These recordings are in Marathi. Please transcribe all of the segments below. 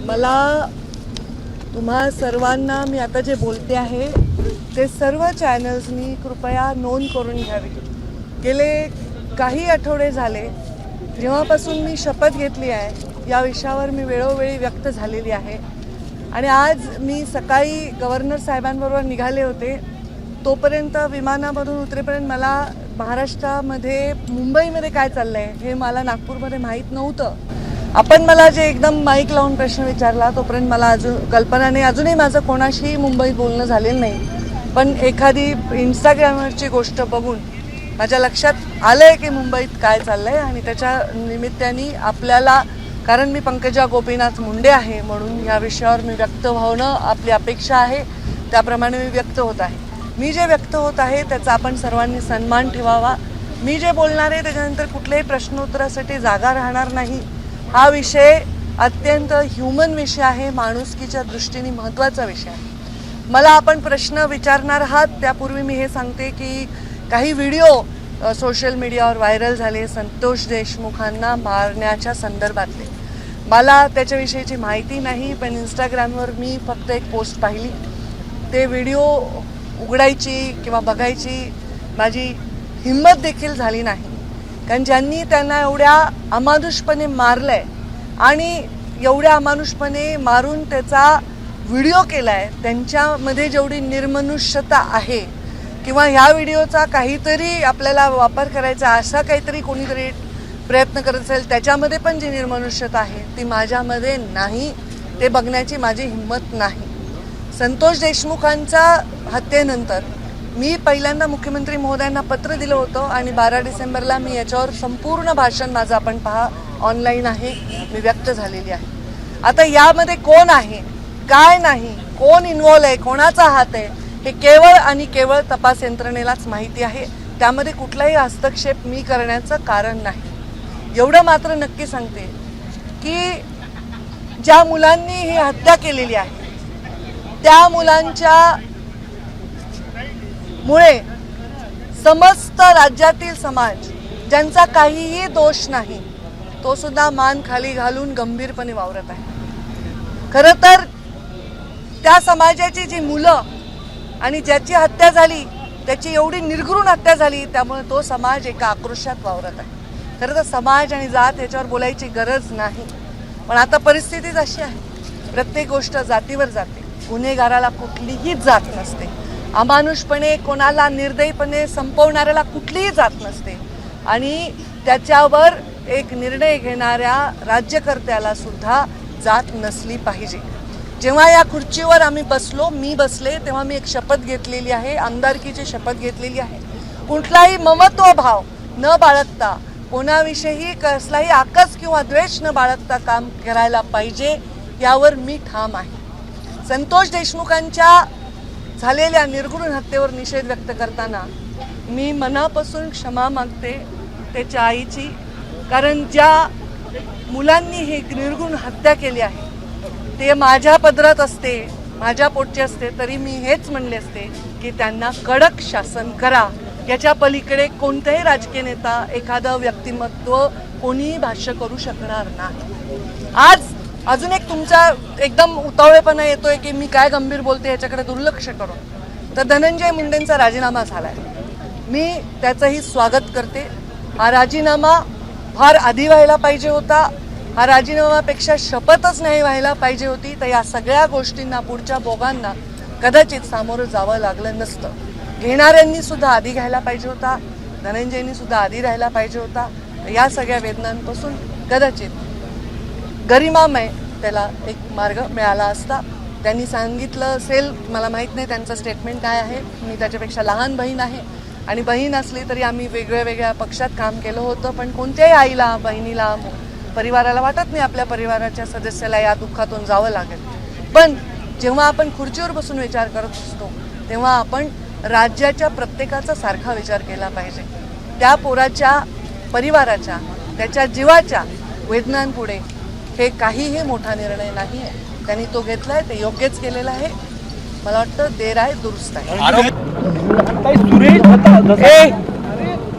मला तुम्हा सर्वांना मी आता जे बोलते आहे ते सर्व चॅनल्सनी कृपया नोंद करून घ्यावी. गेले काही आठवडे झाले जेव्हापासून मी शपथ घेतली आहे या विषयावर मी वेळोवेळी व्यक्त झालेली आहे आणि आज मी सकाळी गव्हर्नर साहेबांबरोबर निघाले होते. तोपर्यंत विमानामधून उतरेपर्यंत मला महाराष्ट्रामध्ये मुंबईमध्ये काय चाललं आहे हे मला नागपूरमध्ये माहीत नव्हतं. आपण मला जे एकदम माईक लावून प्रश्न विचारला तोपर्यंत मला अजून कल्पना नाही. अजूनही माझं कोणाशीही मुंबईत बोलणं झालेलं नाही. पण एखादी इंस्टाग्रामवरची गोष्ट बघून माझ्या लक्षात आलं आहे की मुंबईत काय चाललं आहे आणि त्याच्या निमित्ताने आपल्याला, कारण मी पंकजा गोपीनाथ मुंडे आहे म्हणून या विषयावर मी व्यक्त होणं आपली अपेक्षा आहे, त्याप्रमाणे मी व्यक्त होत आहे. मी जे व्यक्त होत आहे त्याचा आपण सर्वांनी सन्मान ठेवावा. मी जे बोलणार आहे त्याच्यानंतर कुठल्याही प्रश्नोत्तरासाठी जागा राहणार नाही. हा विषय अत्यंत ह्युमन विषय आहे, माणुसकीच्या दृष्टीने महत्त्वाचा विषय आहे. मला आपण प्रश्न विचारणार आहात त्यापूर्वी मी हे सांगते की काही व्हिडिओ सोशल मीडियावर व्हायरल झाले संतोष देशमुखांना मारण्याच्या संदर्भातले. मला त्याच्याविषयीची माहिती नाही, पण इंस्टाग्रामवर मी फक्त एक पोस्ट पाहिली. ते व्हिडिओ उघडायची किंवा बघायची माझी हिंमत देखील झाली नाही, कारण ज्यांनी त्यांना एवढ्या अमानुषपणे मारलं आहे आणि एवढ्या अमानुषपणे मारून त्याचा व्हिडिओ केला आहे त्यांच्यामध्ये जेवढी निर्मनुष्यता आहे किंवा ह्या व्हिडिओचा काहीतरी आपल्याला वापर करायचा असा काहीतरी कोणीतरी प्रयत्न करत असेल त्याच्यामध्ये पण जी निर्मनुष्यता आहे ती माझ्यामध्ये नाही. ते बघण्याची माझी हिंमत नाही. संतोष देशमुखांच्या हत्येनंतर मी पहिल्यांदा मुख्यमंत्री महोदयांना पत्र दिलं होतं आणि 12 डिसेंबरला मी याच्यावर संपूर्ण भाषण माझं आपण पहा ऑनलाईन आहे, मी व्यक्त झालेली आहे. आता यामध्ये कोण आहे काय नाही, कोण इन्व्हॉल्व आहे, कोणाचा हात आहे हे केवळ आणि केवळ तपास यंत्रणेलाच माहिती आहे. त्यामध्ये कुठलाही हस्तक्षेप मी करण्याचं कारण नाही. एवढं मात्र नक्की सांगते की ज्या मुलांनी ही हत्या केलेली आहे त्या मुलांच्या मुळे समस्त राज्यातील समाज ज्यांचा काहीही दोष नाही तो सुद्धा मान खाली घालून गंभीरपणे वावरत आहे. खरं तर त्या समाजाची जी मुलं आणि ज्याची हत्या झाली त्याची एवढी निर्घृण हत्या झाली त्यामुळे तो समाज एका आक्रोशात वावरत आहे. खरं तर समाज आणि जात याच्यावर बोलायची गरज नाही, पण आता परिस्थितीच अशी आहे प्रत्येक गोष्ट जातीवर जाते. गुन्हेगाराला कुठलीही जात नसते, अमानुषपणे कोणाला निर्दयीपणे संपवणाऱ्याला कुठलीही जात नसते आणि त्याच्यावर एक निर्णय घेणाऱ्या राज्यकर्त्याला सुद्धा जात नसली पाहिजे. जेव्हा या खुर्चीवर आम्ही बसलो, मी बसले, तेव्हा मी एक शपथ घेतलेली आहे, आमदारकीची शपथ घेतलेली आहे. कुठलाही ममत्व भाव न बाळगता, कोणाविषयी कसलाही आकस किंवा द्वेष न बाळगता काम करायला पाहिजे यावर मी ठाम आहे. संतोष देशमुखांच्या झालेल्या निर्घृण हत्येवर निषेध व्यक्त करताना मी मनापासून क्षमा मागते त्याच्या आईची, कारण ज्या मुलांनी ही निर्घृण हत्या केली आहे ते माझ्या पदरात असते, माझ्या पोटचे असते तरी मी हेच म्हणले असते की त्यांना कडक शासन करा. याच्या पलीकडे कोणताही राजकीय नेता, एखादं व्यक्तिमत्व कोणीही भाष्य करू शकणार नाही. आज अजून एक तुमचा एकदम उतावळेपणा येतोय की मी काय गंभीर बोलते याच्याकडे दुर्लक्ष करून. तर धनंजय मुंडेंचा राजीनामा झालाय, मी त्याचंही स्वागत करते. हा राजीनामा फार आधी व्हायला पाहिजे होता. हा राजीनामापेक्षा शपथच नाही व्हायला पाहिजे होती. तर या सगळ्या गोष्टींना पुढच्या बोगांना कदाचित सामोरं जावं लागलं नसतं. घेणाऱ्यांनी सुद्धा आधी घ्यायला पाहिजे होता, धनंजयनी सुद्धा आधी राहायला पाहिजे होता. या सगळ्या वेदनांपासून कदाचित गरिमामय त्याला एक मार्ग मिळाला असता. त्यांनी सांगितलं असेल, मला माहीत नाही त्यांचं स्टेटमेंट काय आहे. मी त्याच्यापेक्षा लहान बहीण आहे आणि बहीण असली तरी आम्ही वेगळ्या वेगळ्या पक्षात काम केलं होतं, पण कोणत्याही आईला, बहिणीला, परिवाराला वाटत नाही आपल्या परिवाराच्या सदस्याला या दुःखातून जावं लागेल. पण जेव्हा आपण खुर्चीवर बसून विचार करत असतो तेव्हा आपण राज्याच्या प्रत्येकाचा सारखा विचार केला पाहिजे. त्या पोराच्या परिवाराच्या, त्याच्या जीवाच्या वेदनांपुढे हे काहीही मोठा निर्णय नाही आहे. त्यांनी तो घेतलाय, ते योग्यच केलेलं आहे. मला वाटतं देर आहे दुरुस्त आहे.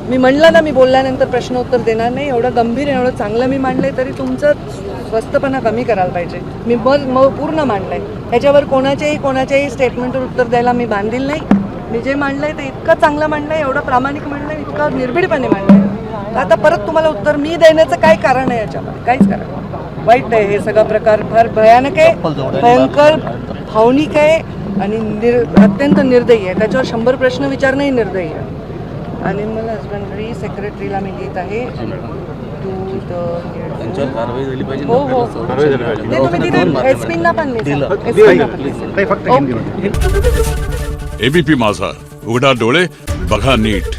मी म्हणलं ना, मी बोलल्यानंतर प्रश्न उत्तर देणार नाही. एवढं गंभीर, एवढं चांगलं मी मांडले तरी तुमचं स्वस्तपणा कमी करायला पाहिजे. मी पूर्ण मांडलंय. याच्यावर कोणाच्याही स्टेटमेंटवर उत्तर द्यायला मी बांधील नाही. मी जे मांडलंय ते इतकं चांगलं मांडलंय, एवढं प्रामाणिक मांडलंय, इतकं निर्भीडपणे मांडलंय. आता परत तुम्हाला उत्तर मी देण्याचं काय कारण आहे? याच्यामध्ये काहीच कारण नाही. वाईट आहे हे सगळा प्रकार, फार भयानक आहे, भयंकर भावनिक आहे आणि अत्यंत निर्दयी आहे. त्याच्यावर 100 प्रश्न विचारणंही निर्दयी आहे. आणि मला हजबंडरी सेक्रेटरीला मी लिहित आहे हो हो तुम्ही तिथे एसपींना पण एबीपी माझा, उघडा डोळे बघा नीट.